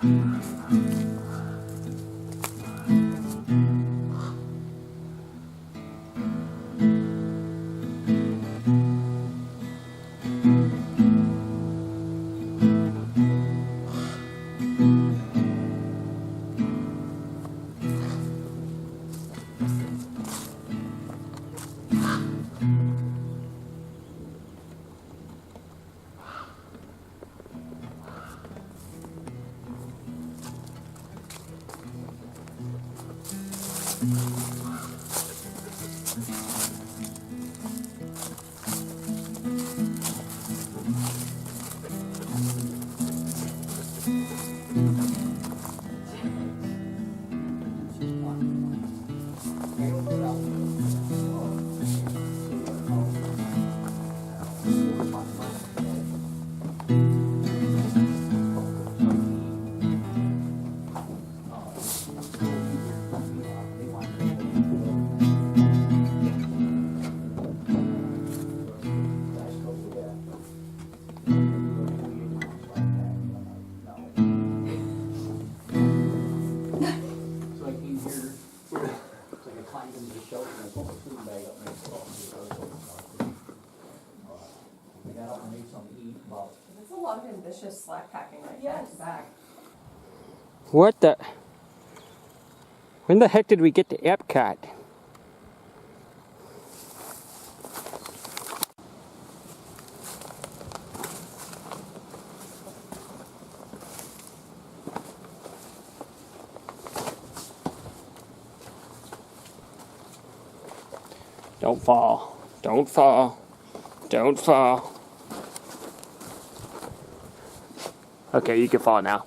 It's a lot of ambitious slack packing right back. What the? When the heck did we get to Epcot? Don't fall. Don't fall. Don't fall. Okay, you can fall now.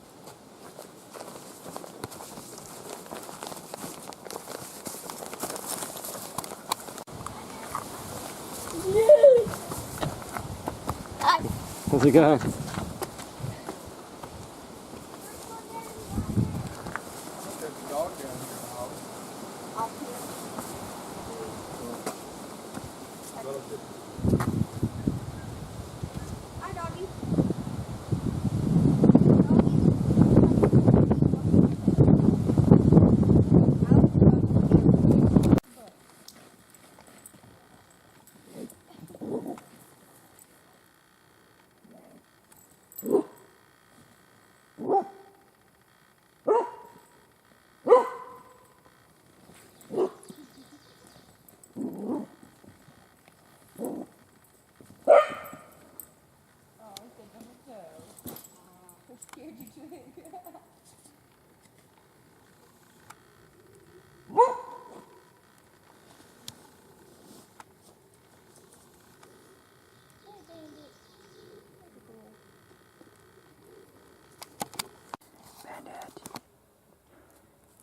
How's it going? Hi, doggy.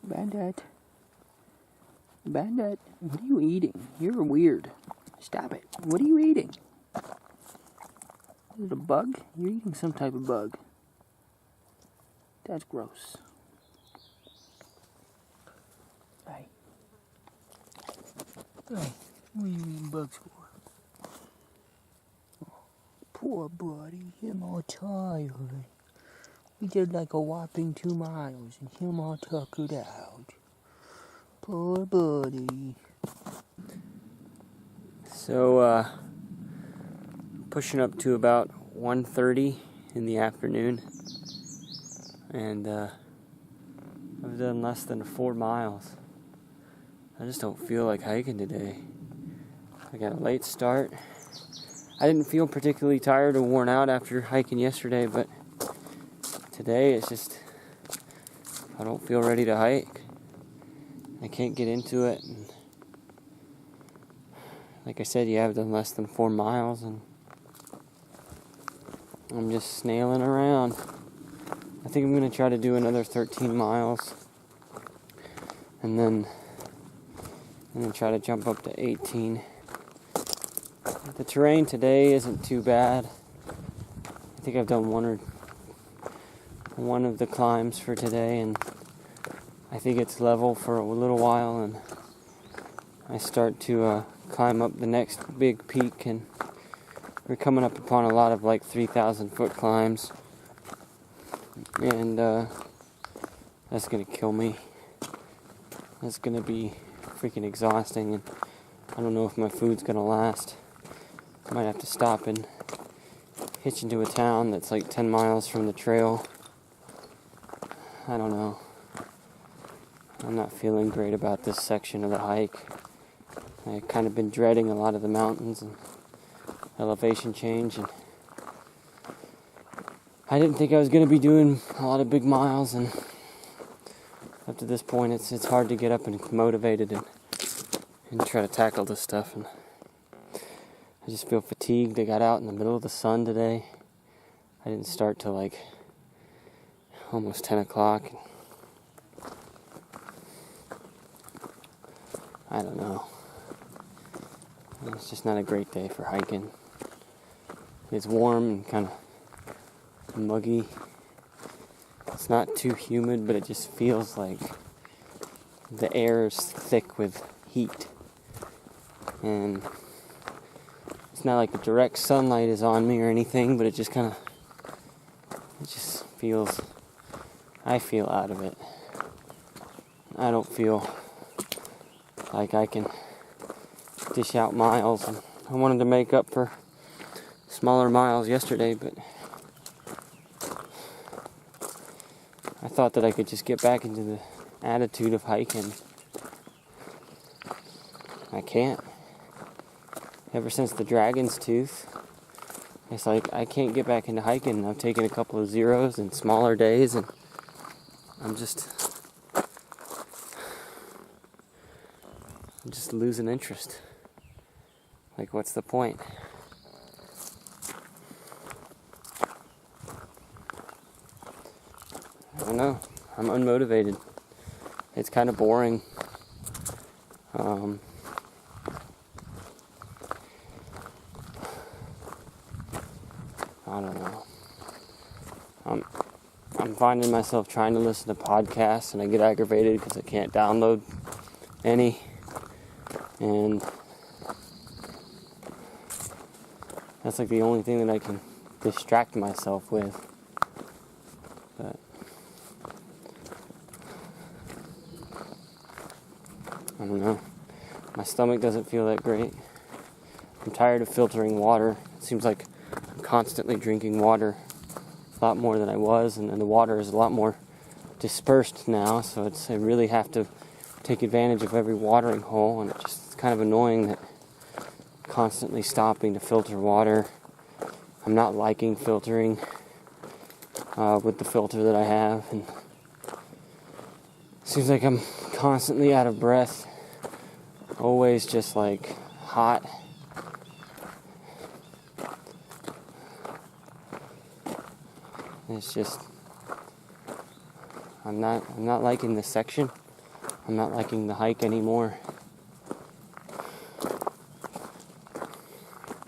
Bandit. Bandit, what are you eating? You're weird. Stop it. What are you eating? Is it a bug? You're eating some type of bug. That's gross. Hey. Hey, what are you eating bugs for? Oh, poor buddy, him all tired. We did like a whopping 2 miles and him all tuckered out. Poor buddy. So, pushing up to about 1:30 in the afternoon. And, I've done less than 4 miles. I just don't feel like hiking today. I got a late start. I didn't feel particularly tired or worn out after hiking yesterday, but today it's just, I don't feel ready to hike. I can't get into it. And like I said, I've done less than 4 miles and I'm just snailing around. I think I'm going to try to do another 13 miles and then try to jump up to 18. The terrain today isn't too bad. I think I've done one of the climbs for today, and I think it's level for a little while, and I start to climb up the next big peak, and we're coming up upon a lot of like 3,000 foot climbs, and That's gonna kill me. That's gonna be freaking exhausting, and I don't know if my food's gonna last. I might have to stop and hitch into a town that's like 10 miles from the trail. I don't know. I'm not feeling great about this section of the hike. I've kind of been dreading a lot of the mountains and elevation change, and I didn't think I was going to be doing a lot of big miles, and up to this point it's hard to get up and motivated and try to tackle this stuff. And I just feel fatigued. I got out in the middle of the sun today. I didn't start till like almost 10 o'clock. I don't know. It's just not a great day for hiking. It's warm and kind of muggy. It's not too humid, but it just feels like the air is thick with heat. And it's not like the direct sunlight is on me or anything, but it just feels, I feel out of it. I don't feel like I can dish out miles. And I wanted to make up for smaller miles yesterday, but I thought that I could just get back into the attitude of hiking. I can't. Ever since the Dragon's Tooth, it's like I can't get back into hiking. I've taken a couple of zeros and smaller days, and I'm just losing interest. Like, what's the point? I don't know. I'm unmotivated. It's kind of boring. I don't know. I'm finding myself trying to listen to podcasts, and I get aggravated because I can't download any. And that's like the only thing that I can distract myself with. But I don't know. My stomach doesn't feel that great. I'm tired of filtering water. It seems like I'm constantly drinking water, a lot more than I was, and the water is a lot more dispersed now, so I really have to take advantage of every watering hole, and it's kind of annoying that I'm constantly stopping to filter water. I'm not liking filtering with the filter that I have, and it seems like I'm constantly out of breath, always just like hot. It's just, I'm not liking this section. I'm not liking the hike anymore.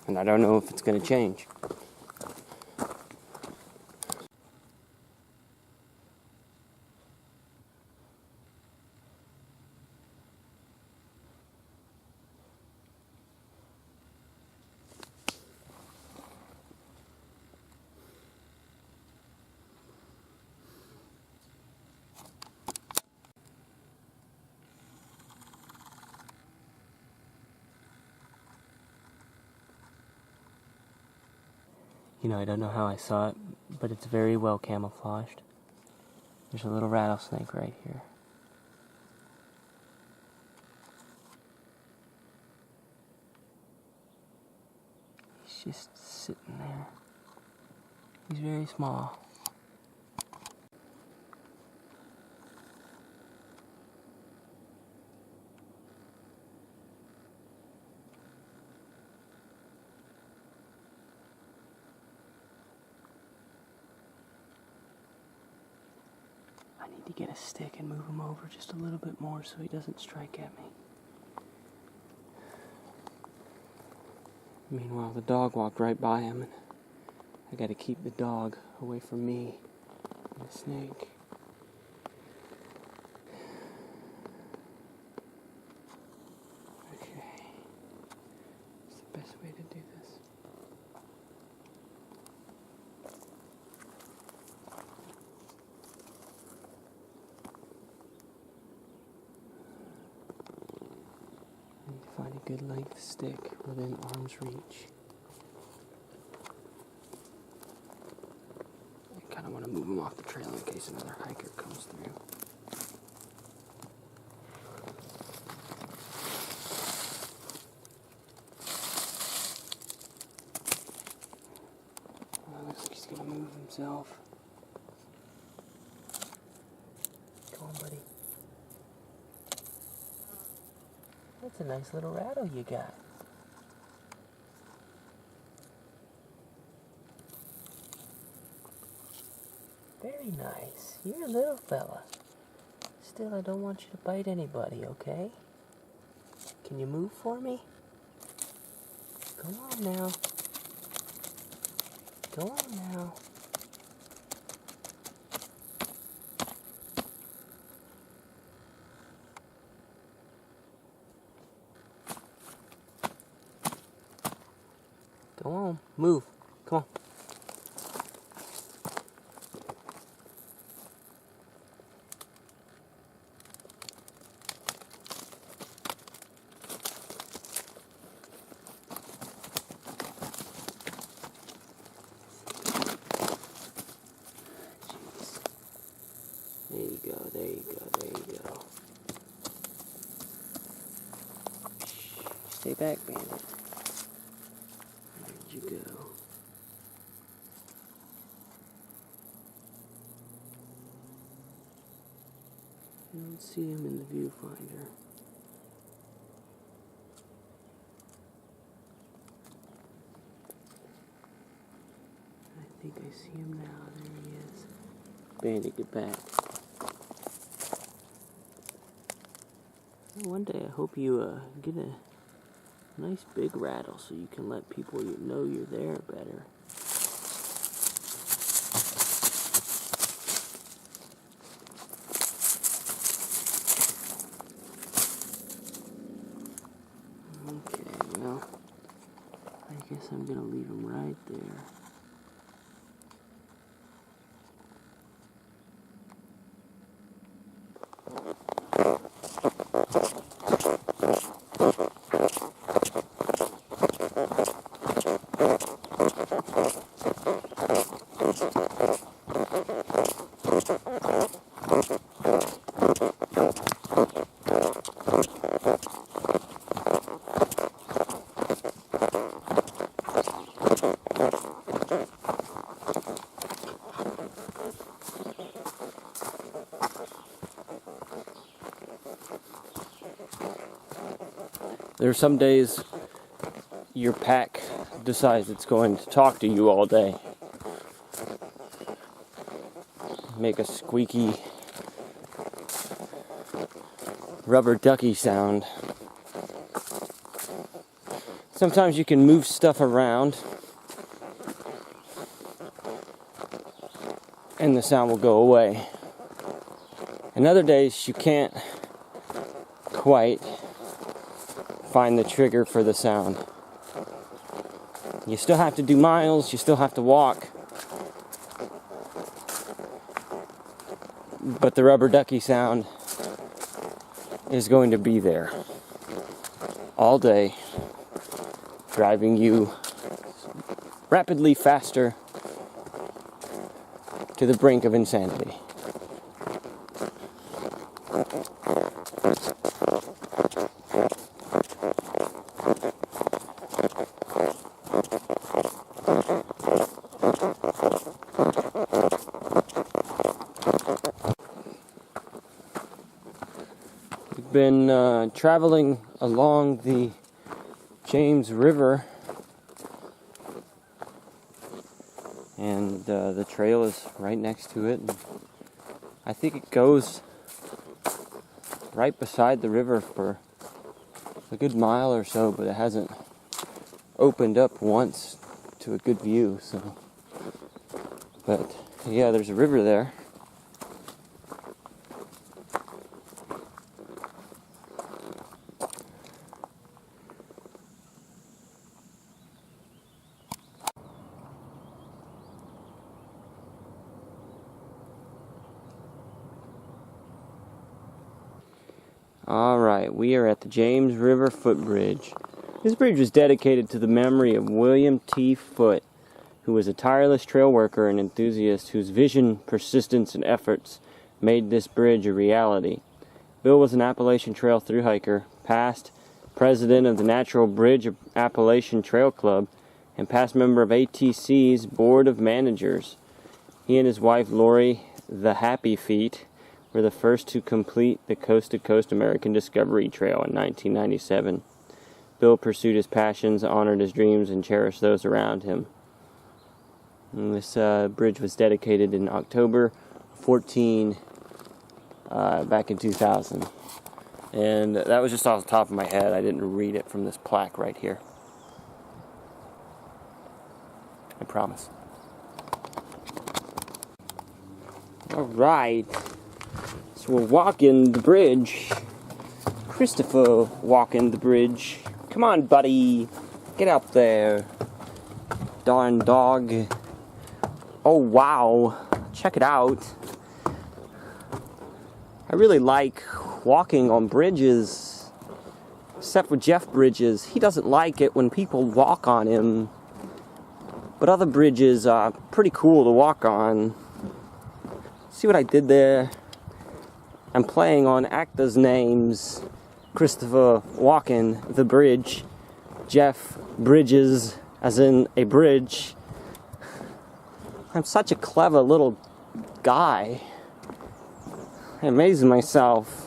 And I don't know if it's going to change. You know, I don't know how I saw it, but it's very well camouflaged. There's a little rattlesnake right here. He's just sitting there. He's very small. I need to get a stick and move him over just a little bit more so he doesn't strike at me. Meanwhile, the dog walked right by him, and I gotta keep the dog away from me and the snake. Okay. What's the best way to do this? good length stick within arm's reach. I kind of want to move him off the trail in case another hiker comes through. Looks like he's going to move himself. Come on, buddy. That's a nice little rattle you got. Very nice. You're a little fella. Still, I don't want you to bite anybody, okay? Can you move for me? Come on now. Go on now. Go on, move. Come on. There you go, there you go, there you go. Stay back, Bandit. Where'd you go? I don't see him in the viewfinder. I think I see him now. There he is. Bandit, get back. One day I hope you get a nice big rattle so you can let people know you're there better. Okay, well, I guess I'm gonna leave him right there. There are some days your pack decides it's going to talk to you all day. Make a squeaky rubber ducky sound. Sometimes you can move stuff around and the sound will go away. And other days you can't quite find the trigger for the sound. You still have to do miles, you still have to walk, but the rubber ducky sound is going to be there all day, driving you rapidly faster to the brink of insanity. We've been traveling along the James River, and the trail is right next to it. And I think it goes right beside the river for a good mile or so, but it hasn't opened up once to a good view. So, but yeah, there's a river there. Alright, we are at the James River Footbridge. This bridge was dedicated to the memory of William T. Foote, who was a tireless trail worker and enthusiast whose vision, persistence, and efforts made this bridge a reality. Bill was an Appalachian Trail thru hiker, past president of the Natural Bridge Appalachian Trail Club, and past member of ATC's Board of Managers. He and his wife, Lori, the Happy Feet, were the first to complete the Coast to Coast American Discovery Trail in 1997. Bill pursued his passions, honored his dreams, and cherished those around him. And this bridge was dedicated in October 14, back in 2000. And that was just off the top of my head. I didn't read it from this plaque right here. I promise. Alright. So we're walking the bridge. Christopher walking the bridge. Come on, buddy. Get out there. Darn dog. Oh, wow. Check it out. I really like walking on bridges. Except for Jeff Bridges. He doesn't like it when people walk on him. But other bridges are pretty cool to walk on. See what I did there? I'm playing on actors' names. Christopher walking the bridge. Jeff Bridges, as in a bridge. I'm such a clever little guy. I amaze myself.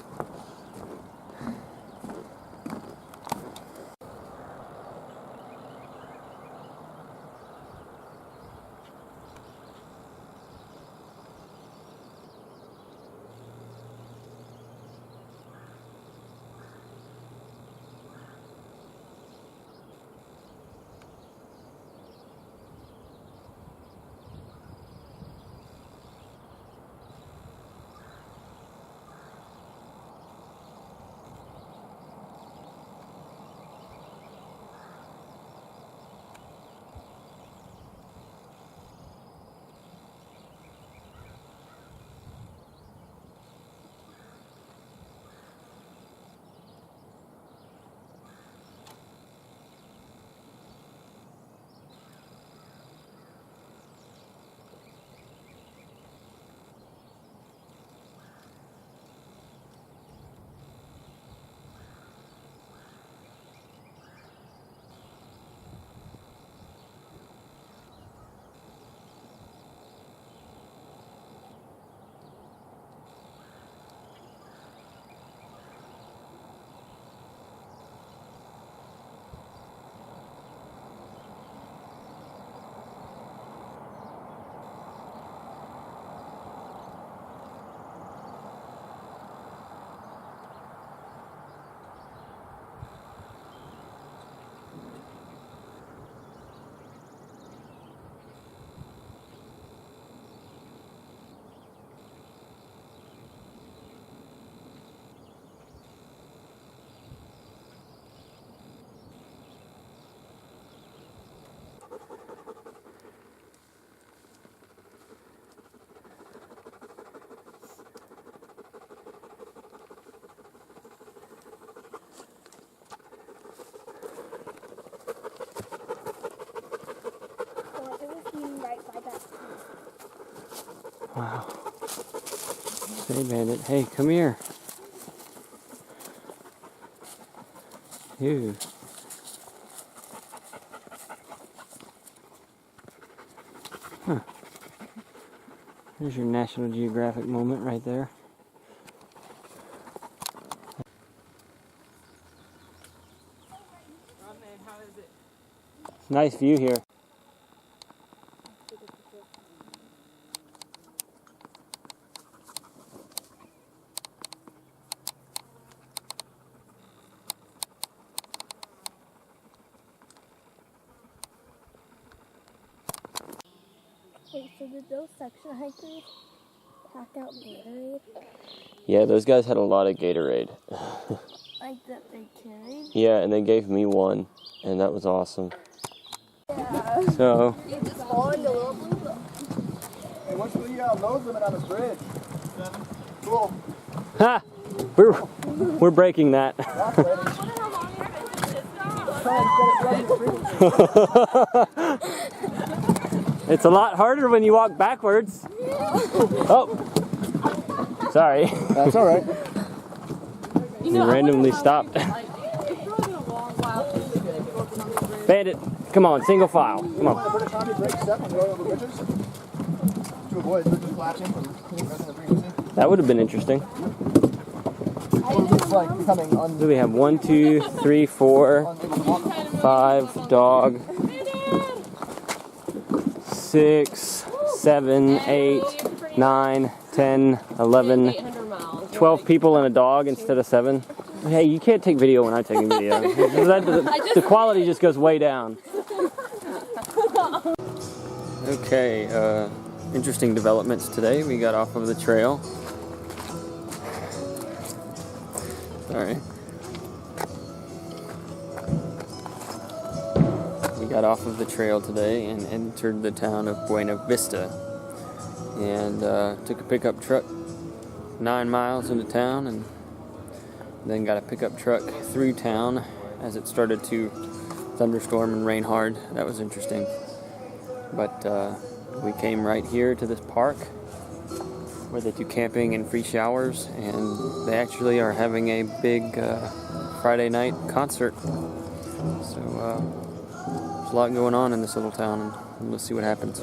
Wow. Hey, Bandit. Hey, come here. You. Huh. There's your National Geographic moment right there. Nice view here. Wait, so did those section hikers pack out Gatorade? Yeah, those guys had a lot of Gatorade. Like that they carried? Yeah, and they gave me one, and that was awesome. Yeah. So, You just fall in the little blue book. Hey, what's the load limit on this bridge? 7. Cool. ha! We're breaking that. It's a lot harder when you walk backwards. Oh, sorry. That's all right. You randomly stopped. Bandit, come on, single file. Come on. Put a Tommy brake step and go over bridges to avoid bridges collapsing from hitting resident frequency. That would have been interesting. Or just like becoming So we have 1, 2, 3, 4, 5, dog, 6, 7, 8, 9, 10, 11, 12 people and a dog instead of 7. Hey, you can't take video when I'm taking video. The quality just goes way down. Okay, interesting developments today. We got off of the trail. Sorry. We got off of the trail today and entered the town of Buena Vista. And took a pickup truck 9 miles into town and then got a pickup truck through town as it started to thunderstorm and rain hard. That was interesting. But we came right here to this park where they do camping and free showers, and they actually are having a big Friday night concert. So there's a lot going on in this little town, and we'll see what happens.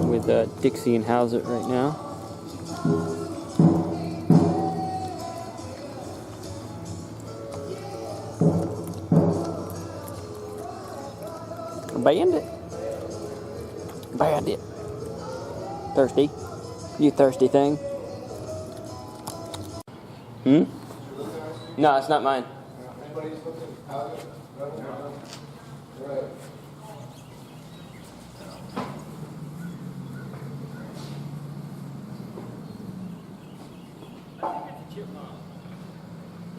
With Dixie and Housett right now. Bandit. Thirsty? You thirsty thing? No, it's not mine.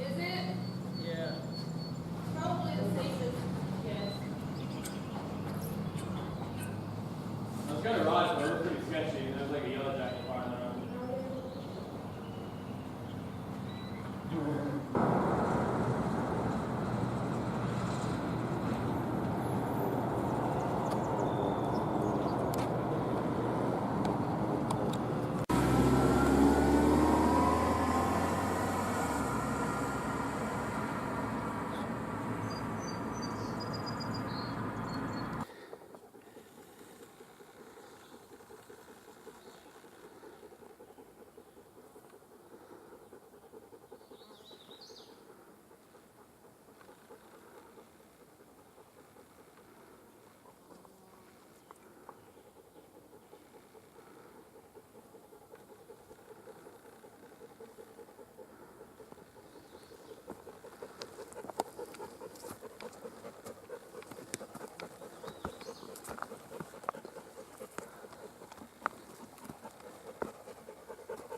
Is it? Yeah. Probably the safest. Yes. I was gonna rise, but it was pretty sketchy, and there was like a yellow jacket flying around.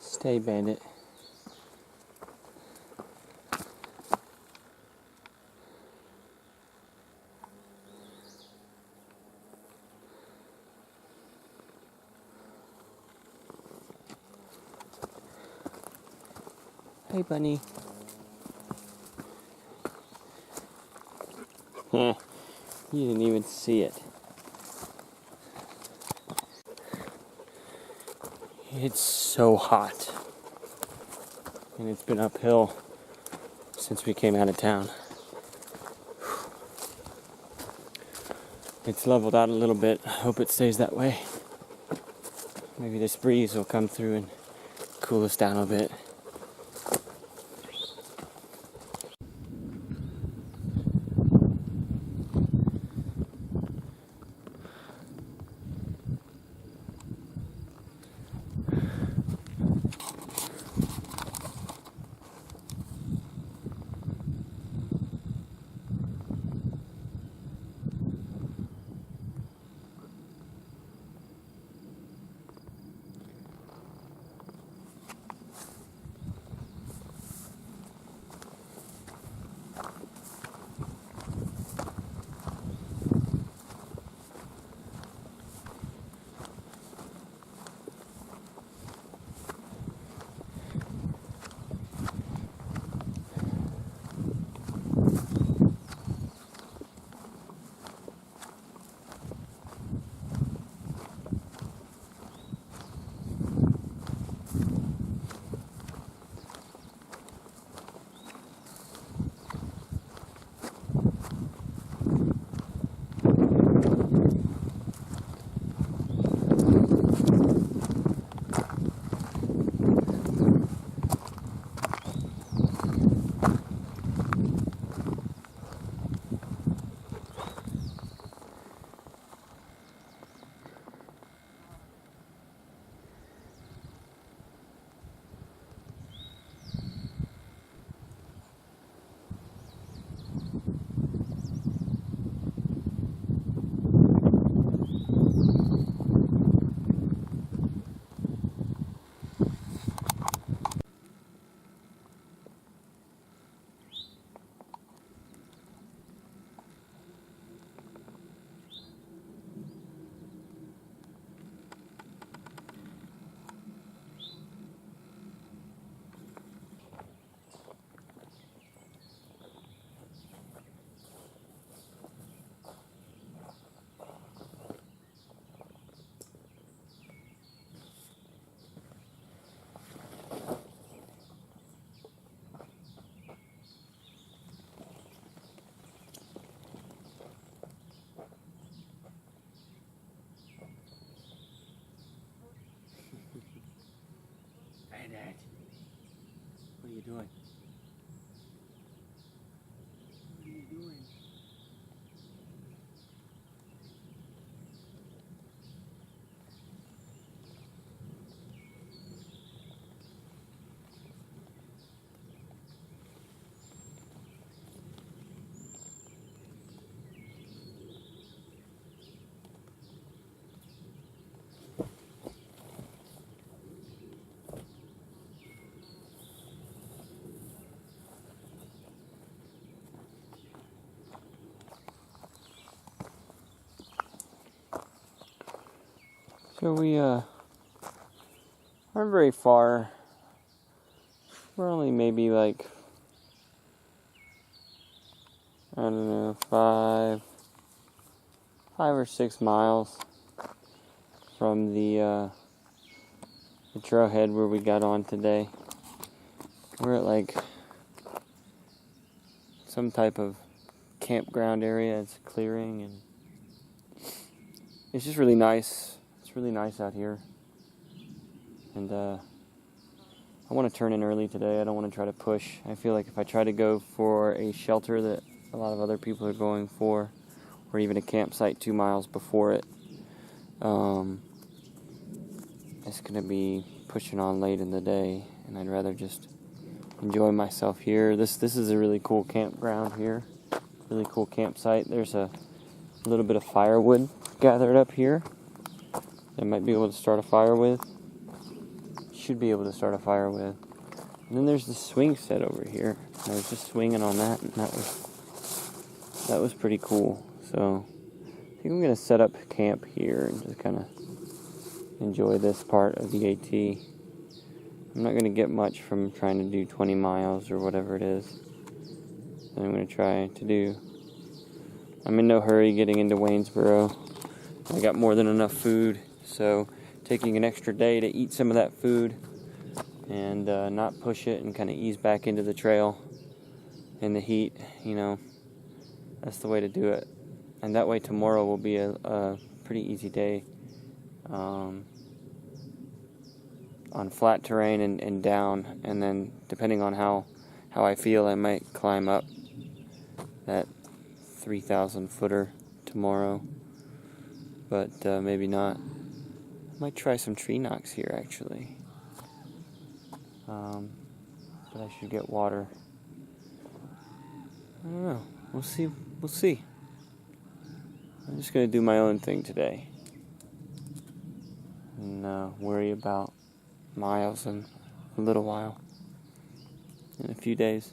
Stay, Bandit. Hey, bunny. You didn't even see it. It's so hot. And it's been uphill since we came out of town. It's leveled out a little bit. I hope it stays that way. Maybe this breeze will come through and cool us down a bit. Hey, Dad. What are you doing? What are you doing? So we aren't very far. We're only maybe like, I don't know, 5 or 6 miles from the trailhead where we got on today. We're at like some type of campground area. It's a clearing, and it's just really nice. It's really nice out here. And I want to turn in early today. I don't want to try to push. I feel like if I try to go for a shelter that a lot of other people are going for, or even a campsite 2 miles before it, it's going to be pushing on late in the day, and I'd rather just enjoy myself here. This is a really cool campground here, really cool campsite. There's a little bit of firewood gathered up here that I might be able to start a fire with. Should be able to start a fire with. And then there's the swing set over here. I was just swinging on that, and that was pretty cool. So I think I'm gonna set up camp here and just kind of enjoy this part of the AT. I'm not gonna get much from trying to do 20 miles or whatever it is that I'm gonna try to do. I'm in no hurry getting into Waynesboro. I got more than enough food, so taking an extra day to eat some of that food and not push it and kind of ease back into the trail in the heat, that's the way to do it. And that way tomorrow will be a pretty easy day on flat terrain and down, and then depending on how I feel, I might climb up that 3,000 footer tomorrow, but maybe not. I might try some tree knocks here, actually. But I should get water. I don't know. We'll see. I'm just going to do my own thing today. And worry about miles in a little while. In a few days.